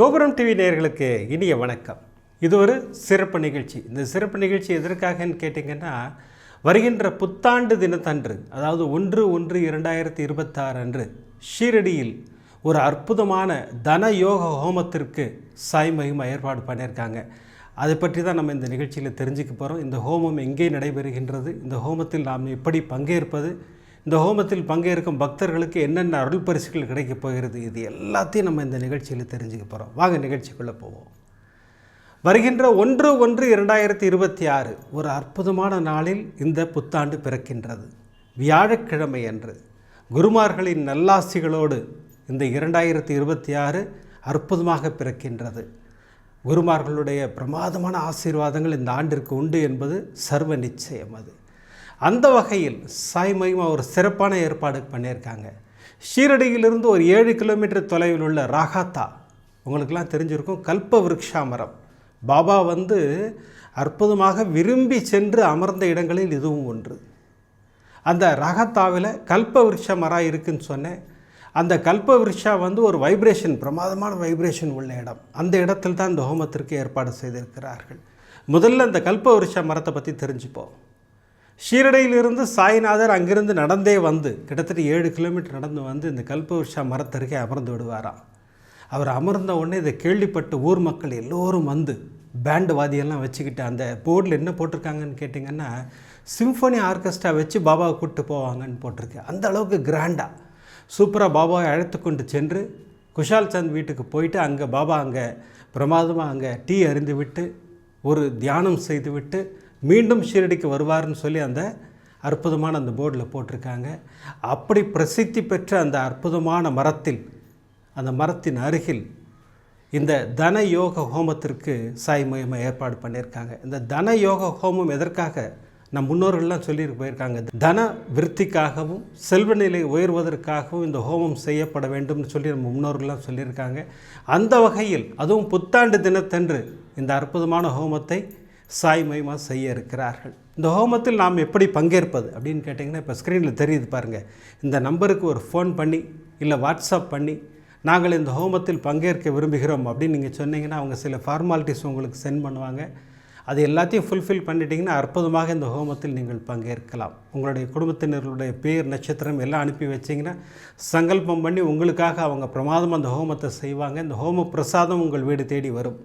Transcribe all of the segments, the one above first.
கோபுரம் டிவி நேயர்களுக்கு இனிய வணக்கம். இது ஒரு சிறப்பு நிகழ்ச்சி. இந்த சிறப்பு நிகழ்ச்சி எதற்காகன்னு கேட்டிங்கன்னா, வருகின்ற புத்தாண்டு தினத்தன்று, அதாவது 1/1/2026 அன்று ஷீரடியில் ஒரு அற்புதமான தன யோக ஹோமத்திற்கு சாய் மகிமா ஏற்பாடு பண்ணியிருக்காங்க. அதை பற்றி தான் நம்ம இந்த நிகழ்ச்சியில் தெரிஞ்சுக்க போகிறோம். இந்த ஹோமம் எங்கே நடைபெறுகின்றது, இந்த ஹோமத்தில் நாம் எப்படி பங்கேற்பது, இந்த ஹோமத்தில் பங்கேற்கும் பக்தர்களுக்கு என்னென்ன அருள் பரிசுகள் கிடைக்கப் போகிறது, இது எல்லாத்தையும் நம்ம இந்த நிகழ்ச்சியில் தெரிஞ்சுக்க போகிறோம். வாங்க நிகழ்ச்சிக்குள்ளே போவோம். வருகின்ற 1/1/2026 ஒரு அற்புதமான நாளில் இந்த புத்தாண்டு பிறக்கின்றது. வியாழக்கிழமை அன்று குருமார்களின் நல்லாசிகளோடு இந்த 2026 அற்புதமாக பிறக்கின்றது. குருமார்களுடைய பிரமாதமான ஆசீர்வாதங்கள் இந்த ஆண்டிற்கு உண்டு என்பது சர்வ நிச்சயம். அந்த வகையில் சாய் மகிமா ஒரு சிறப்பான ஏற்பாடு பண்ணியிருக்காங்க. ஷீரடியிலிருந்து ஒரு 7 கிலோமீட்டர் தொலைவில் உள்ள ராகாத்தா, உங்களுக்கெல்லாம் தெரிஞ்சிருக்கும், கல்ப விருக்ஷா மரம். பாபா அற்புதமாக விரும்பி சென்று அமர்ந்த இடங்களில் இதுவும் ஒன்று. அந்த ராகாத்தாவில் கல்ப விருட்ச மரம் இருக்குதுன்னு சொன்னேன். அந்த கல்ப விருட்சா ஒரு வைப்ரேஷன், பிரமாதமான வைப்ரேஷன் உள்ள இடம். அந்த இடத்தில் தான் இந்த ஹோமத்திற்கு ஏற்பாடு செய்திருக்கிறார்கள். முதல்ல அந்த கல்ப விருட்ச மரத்தை பற்றி தெரிஞ்சுப்போம். ஷீரடியிலிருந்து சாய்நாதர் அங்கிருந்து நடந்தே கிட்டத்தட்ட 7 கிலோமீட்டர் நடந்து இந்த கல்ப விருட்சா மரத்திற்கே அமர்ந்து விடுவாராம். அவர் அமர்ந்த உடனே இதை கேள்விப்பட்டு ஊர் மக்கள் எல்லோரும் பேண்டு வாதியெல்லாம் வச்சுக்கிட்டு, அந்த போர்டில் என்ன போட்டிருக்காங்கன்னு கேட்டிங்கன்னா, சிம்ஃபனி ஆர்கெஸ்ட்ரா வச்சு பாபாவை கூப்பிட்டு போவாங்கன்னு போட்டிருக்கு. அந்த அளவுக்கு கிராண்டாக சூப்பராக பாபாவை அழைத்து கொண்டு சென்று குஷால் சந்த் வீட்டுக்கு போயிட்டு அங்கே பாபா பிரமாதமாக அங்கே டீ அருந்து விட்டு ஒரு தியானம் செய்து விட்டு மீண்டும் ஷீரடிக்கு வருவார்னு சொல்லி அந்த அற்புதமான அந்த போர்டில் போட்டிருக்காங்க. அப்படி பிரசித்தி பெற்ற அந்த அற்புதமான மரத்தில், அந்த மரத்தின் அருகில் இந்த தன யோக ஹோமத்திற்கு சாய் மகிமா ஏற்பாடு பண்ணியிருக்காங்க. இந்த தன யோக ஹோமம் எதற்காக நம் முன்னோர்கள்லாம் சொல்லிட்டு போயிருக்காங்க. தன விருத்திக்காகவும் செல்வநிலை உயர்வதற்காகவும் இந்த ஹோமம் செய்யப்பட வேண்டும்னு சொல்லி நம்ம முன்னோர்கள்லாம் சொல்லியிருக்காங்க. அந்த வகையில் அதுவும் புத்தாண்டு தினத்தன்று இந்த அற்புதமான ஹோமத்தை சாய் மகிமா செய்ய இருக்கிறார்கள். இந்த ஹோமத்தில் நாம் எப்படி பங்கேற்பது அப்படின்னு கேட்டிங்கன்னா, இப்போ ஸ்க்ரீனில் தெரியுது பாருங்கள். இந்த நம்பருக்கு ஒரு ஃபோன் பண்ணி இல்லை வாட்ஸ்அப் பண்ணி, நாங்கள் இந்த ஹோமத்தில் பங்கேற்க விரும்புகிறோம் அப்படின்னு நீங்கள் சொன்னீங்கன்னா, அவங்க சில ஃபார்மாலிட்டிஸ் உங்களுக்கு சென்ட் பண்ணுவாங்க. அது எல்லாத்தையும் ஃபுல்ஃபில் பண்ணிட்டீங்கன்னா அற்புதமாக இந்த ஹோமத்தில் நீங்கள் பங்கேற்கலாம். உங்களுடைய குடும்பத்தினர்களுடைய பேர், நட்சத்திரம் எல்லாம் அனுப்பி வச்சிங்கன்னா சங்கல்பம் பண்ணி உங்களுக்காக அவங்க பிரமாதம் அந்த ஹோமத்தை செய்வாங்க. இந்த ஹோம பிரசாதம் உங்கள் வீடு தேடி வரும்.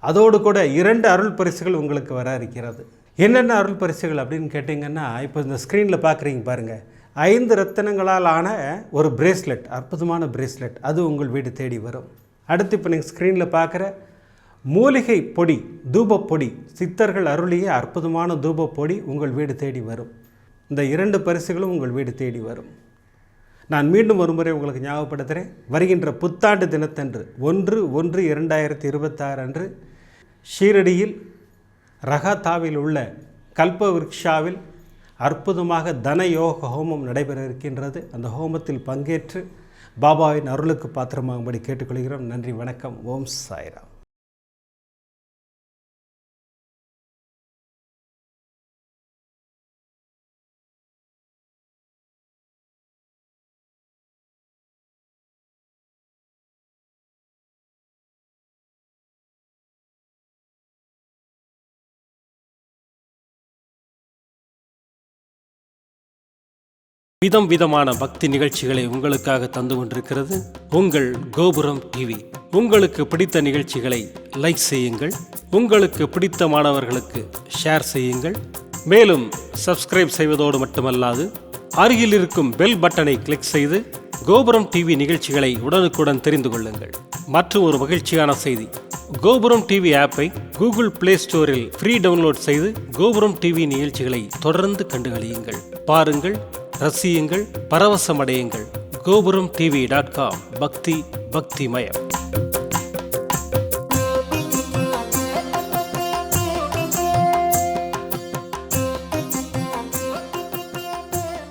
அதோடு கூட 2 அருள் பரிசுகள் உங்களுக்கு வர இருக்கிறது. என்னென்ன அருள் பரிசுகள் அப்படின்னு கேட்டிங்கன்னா, இப்போ இந்த ஸ்க்ரீனில் பார்க்குறீங்க பாருங்கள், 5 ரத்தினங்களால் ஆன ஒரு பிரேஸ்லெட், அற்புதமான பிரேஸ்லெட், அது உங்கள் வீடு தேடி வரும். அடுத்து இப்போ நீங்கள் ஸ்க்ரீனில் பார்க்குற மூலிகை பொடி, தூபப்பொடி, சித்தர்கள் அருளிய அற்புதமான தூபப்பொடி உங்கள் வீடு தேடி வரும். இந்த 2 பரிசுகளும் உங்கள் வீடு தேடி வரும். நான் மீண்டும் ஒரு முறை உங்களுக்கு ஞாபகப்படுத்துகிறேன். வருகின்ற புத்தாண்டு தினத்தன்று 1/1/2026 அன்று ஷீரடியில் ரகாத்தாவில் உள்ள கல்ப விருக்ஷாவில் அற்புதமாக தன யோக ஹோமம் நடைபெற இருக்கின்றது. அந்த ஹோமத்தில் பங்கேற்று பாபாவின் அருளுக்கு பாத்திரமாகும்படி கேட்டுக்கொள்கிறோம். நன்றி, வணக்கம். ஓம் சாய்ராம். விதம் விதமான பக்தி நிகழ்ச்சிகளை உங்களுக்காக தந்து கொண்டிருக்கிறது உங்கள் கோபுரம் டிவி. உங்களுக்கு பிடித்த நிகழ்ச்சிகளை லைக் செய்யுங்கள், உங்களுக்கு பிடித்த மாணவர்களுக்கு ஷேர் செய்யுங்கள். மேலும் சப்ஸ்கிரைப் செய்வதோடு மட்டுமல்லாது அருகில் இருக்கும் பெல் பட்டனை கிளிக் செய்து கோபுரம் டிவி நிகழ்ச்சிகளை உடனுக்குடன் தெரிந்து கொள்ளுங்கள். மற்றும் ஒரு மகிழ்ச்சியான செய்தி, கோபுரம் டிவி ஆப்பை கூகுள் பிளே ஸ்டோரில் ஃப்ரீ டவுன்லோட் செய்து கோபுரம் டிவி நிகழ்ச்சிகளை தொடர்ந்து கண்டுகளியுங்கள், பாருங்கள், ரசியுங்கள், பரவசமடையுங்கள். gopuramtv.com. பக்திமயம்.